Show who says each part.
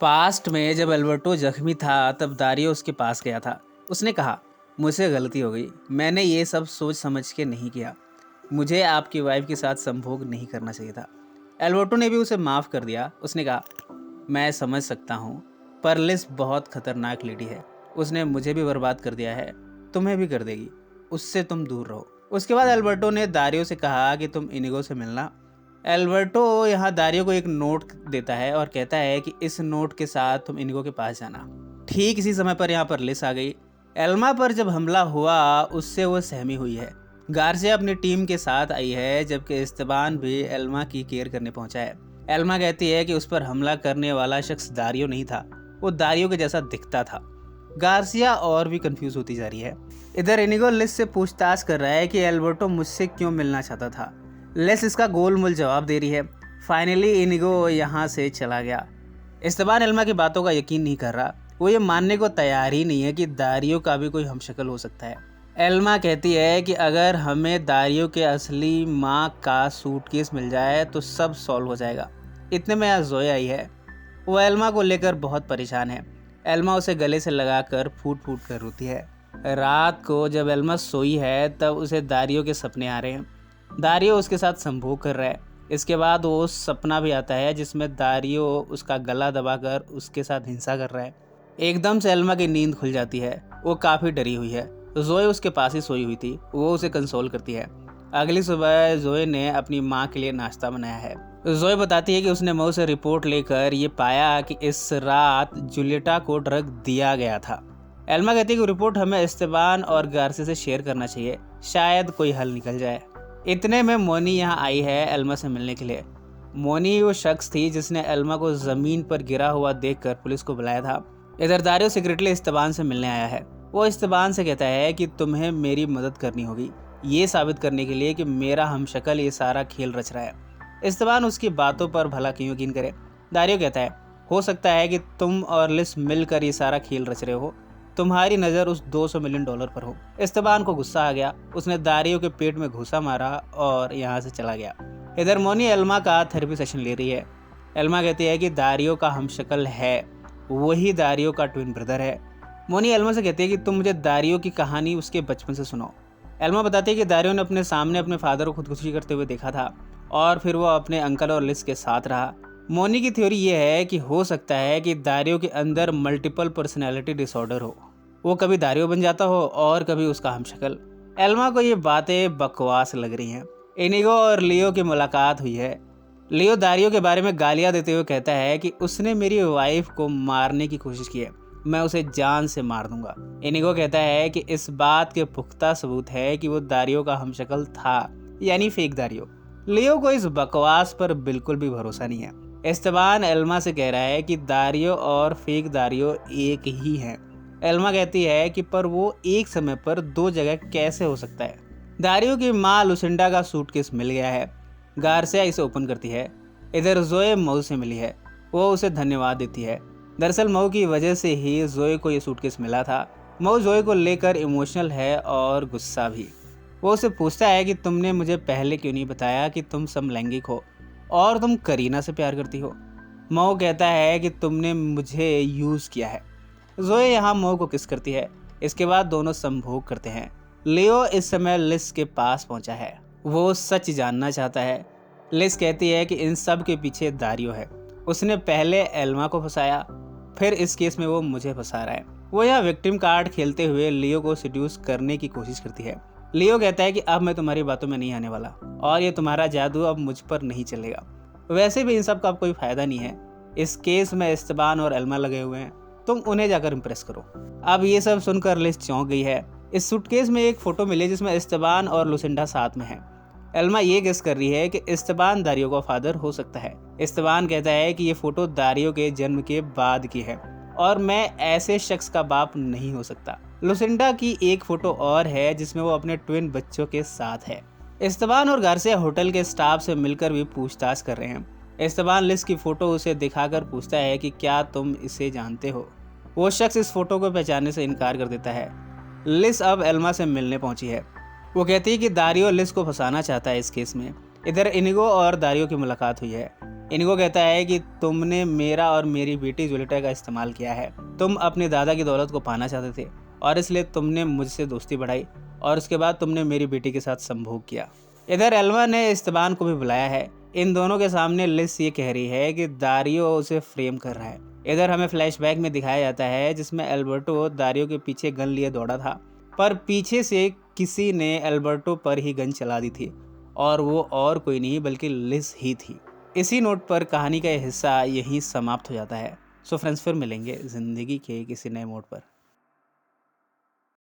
Speaker 1: Past में जब Alberto जख्मी था तब दारियो उसके पास गया था। उसने कहा, मुझसे गलती हो गई, मैंने ये सब सोच समझ के नहीं किया, मुझे आपकी वाइफ के साथ संभोग नहीं करना चाहिए था। एल्बर्टो ने भी उसे माफ़ कर दिया। उसने कहा, मैं समझ सकता हूँ, पर लिस बहुत खतरनाक लेडी है, उसने मुझे भी बर्बाद कर दिया है, तुम्हें भी कर देगी, उससे तुम दूर रहो। उसके बाद एल्बर्टो ने दारियो से कहा कि तुम इनिगो से मिलना। एल्बर्टो यहाँ दारियो को एक नोट देता है और कहता है कि इस नोट के साथ तुम इनिगो के पास जाना। ठीक इसी समय पर यहाँ पर लिस आ गई। एल्मा पर जब हमला हुआ उससे वो सहमी हुई है। गार्सिया अपनी टीम के साथ आई है, जबकि इस्तेबान भी एल्मा की केयर करने पहुंचा है। एल्मा कहती है कि उस पर हमला करने वाला शख्स दारियो नहीं था, वो दारियो के जैसा दिखता था। गार्सिया और भी कंफ्यूज होती जा रही है। इधर इनिगो लिस से पूछताछ कर रहा है कि एल्बर्टो मुझसे क्यों मिलना चाहता था। लिस इसका गोलमोल जवाब दे रही है। फाइनली इनिगो यहाँ से चला गया। इस्तेबान एल्मा की बातों का यकीन नहीं कर रहा, वो ये मानने को तैयार ही नहीं है कि दारियो का भी कोई हमशक्ल हो सकता है। एल्मा कहती है कि अगर हमें दारियो के असली माँ का सूटकेस मिल जाए तो सब सॉल्व हो जाएगा। इतने में यहाँ जोए आई है। वो एल्मा को लेकर बहुत परेशान है। एल्मा उसे गले से लगाकर फूट फूट कर रोती है। रात को जब एल्मा सोई है तब उसे दारियो के सपने आ रहे हैं। दारियो उसके साथ संभोग कर रहा है। इसके बाद वो सपना भी आता है जिसमें दारियो उसका गला दबाकर उसके साथ हिंसा कर रहा है। एकदम से एल्मा की नींद खुल जाती है। वो काफ़ी डरी हुई है। जोए उसके पास ही सोई हुई थी, वो उसे कंसोल करती है। अगली सुबह जोए ने अपनी माँ के लिए नाश्ता बनाया है। जोए बताती है कि उसने मऊ से रिपोर्ट लेकर ये पाया कि इस रात जूलियटा को ड्रग दिया गया था। एल्मा कहती है कि रिपोर्ट हमें इस्तेबान और गार्सिया से शेयर करना चाहिए, शायद कोई हल निकल जाए। इतने में मोनी यहाँ आई है एल्मा से मिलने के लिए। मोनी वो शख्स थी जिसने एल्मा को ज़मीन पर गिरा हुआ देखकर पुलिस को बुलाया था। इधर दारियो सीक्रेटली इस्तेबान से मिलने आया है। वो इस्तेबान से कहता है कि तुम्हें मेरी मदद करनी होगी, ये साबित करने के लिए कि मेरा हमशक्ल ये सारा खेल रच रहा है। इस्तेबान उसकी बातों पर भला क्यों यकीन करे। दारियो कहता है, हो सकता है कि तुम और लिस मिलकर ये सारा खेल रच रहे हो, तुम्हारी नज़र उस $200 मिलियन पर हो। इस्तेबान को गुस्सा आ गया। उसने दारियो के पेट में घुसा मारा और यहाँ से चला गया। इधर मोनी एल्मा का थेरेपी सेशन ले रही है। एल्मा कहती है कि दारियो का हमशक्ल है, वही दारियो का ट्विन ब्रदर है। मोनी एल्मा से कहती है कि तुम मुझे दारियो की कहानी उसके बचपन से सुनाओ। एल्मा बताती है कि दारियो ने अपने सामने अपने फादर को खुदकुशी करते हुए देखा था और फिर वो अपने अंकल और लिस के साथ रहा। मोनी की थ्योरी ये है कि हो सकता है कि दारियो के अंदर मल्टीपल पर्सनैलिटी डिसऑर्डर हो, वो कभी दारियो बन जाता हो और कभी उसका हमशक्ल। एल्मा को ये बातें बकवास लग रही हैं। इनिगो और लियो की मुलाकात हुई है। लियो दारियो के बारे में गालियाँ देते हुए कहता है कि उसने मेरी वाइफ को मारने की कोशिश की है, मैं उसे जान से मार दूंगा। इनिगो कहता है कि इस बात के पुख्ता सबूत है कि वो दारियो का हमशक्ल था, यानी फेक दारियो। लियो को इस बकवास पर बिल्कुल भी भरोसा नहीं है। इस्तेबान एल्मा से कह रहा है कि दारियो और फेक दारियो एक ही हैं। एल्मा कहती है कि पर वो एक समय पर दो जगह कैसे हो सकता है। दारियो की माँ लुसिंडा का सूटकेस मिल गया है। गार्सिया इसे ओपन करती है। इधर जोए मऊ से मिली है, वो उसे धन्यवाद देती है। दरअसल मऊ की वजह से ही जोए को ये सूटकेस मिला था। मऊ जोए को लेकर इमोशनल है और गुस्सा भी। वो उसे पूछता है कि तुमने मुझे पहले क्यों नहीं बताया कि तुम समलैंगिक हो और तुम करीना से प्यार करती हो। मऊ कहता है कि तुमने मुझे यूज़ किया है। जोए यहाँ मऊ को किस करती है। इसके बाद दोनों संभोग करते हैं। लियो इस समय लिस के पास पहुंचा है, वो सच जानना चाहता है। लिस कहती है कि इन सब के पीछे दारियो है, उसने पहले एल्मा को फंसाया, फिर इस केस में वो मुझे फंसा रहा है। वो यहाँ विक्टिम कार्ड खेलते हुए लियो को सिड्यूस करने की कोशिश करती है। लियो कहता है कि अब मैं तुम्हारी बातों में नहीं आने वाला और ये तुम्हारा जादू अब मुझ पर नहीं चलेगा। वैसे भी इन सब का अब कोई फायदा नहीं है, इस केस में इस्तेबान और एल्मा लगे हुए हैं, तुम उन्हें जाकर इम्प्रेस करो। अब ये सब सुनकर लिस चौंक गई है। इस सूटकेस में एक फोटो मिली जिसमें इस्तेबान और लुसिंडा साथ में है। एल्मा ये गेस कर रही है कि इस्तेबान दारियो का फादर हो सकता है। इस्तेबान कहता है कि ये फोटो दारियो के जन्म के बाद की है और मैं ऐसे शख्स का बाप नहीं हो सकता। लुसिंडा की एक फोटो और है जिसमें वो अपने ट्विन बच्चों के साथ है। इस्तेबान और गार्सिया होटल के स्टाफ से मिलकर भी पूछताछ कर रहे हैं। इस्तेबान लिस की फोटो उसे दिखाकर पूछता है कि क्या तुम इसे जानते हो। वो शख्स इस फोटो को पहचानने से इनकार कर देता है। लिस अब एल्मा से मिलने पहुंची है। वो कहती है कि दारियो लिस को फंसाना चाहता है इस केस में। इधर इनिगो और दारियो की मुलाकात हुई है। इनको कहता है कि तुमने मेरा और मेरी बेटी जूलियटा का इस्तेमाल किया है। तुम अपने दादा की दौलत को पाना चाहते थे और इसलिए तुमने मुझसे दोस्ती बढ़ाई और उसके बाद तुमने मेरी बेटी के साथ संभोग किया। इधर एल्मा ने इस्तेबान को भी बुलाया है। इन दोनों के सामने लिस ये कह रही है कि दारियो उसे फ्रेम कर रहा है। इधर हमें फ्लैशबैक में दिखाया जाता है जिसमें एल्बर्टो दारियो के पीछे गन लिए दौड़ा था, पर पीछे से किसी ने एल्बर्टो पर ही गन चला दी थी और वो और कोई नहीं बल्कि लिस ही थी। इसी नोट पर कहानी का यह हिस्सा यहीं समाप्त हो जाता है। सो फ्रेंड्स, फिर मिलेंगे ज़िंदगी के किसी नए मोड़ पर।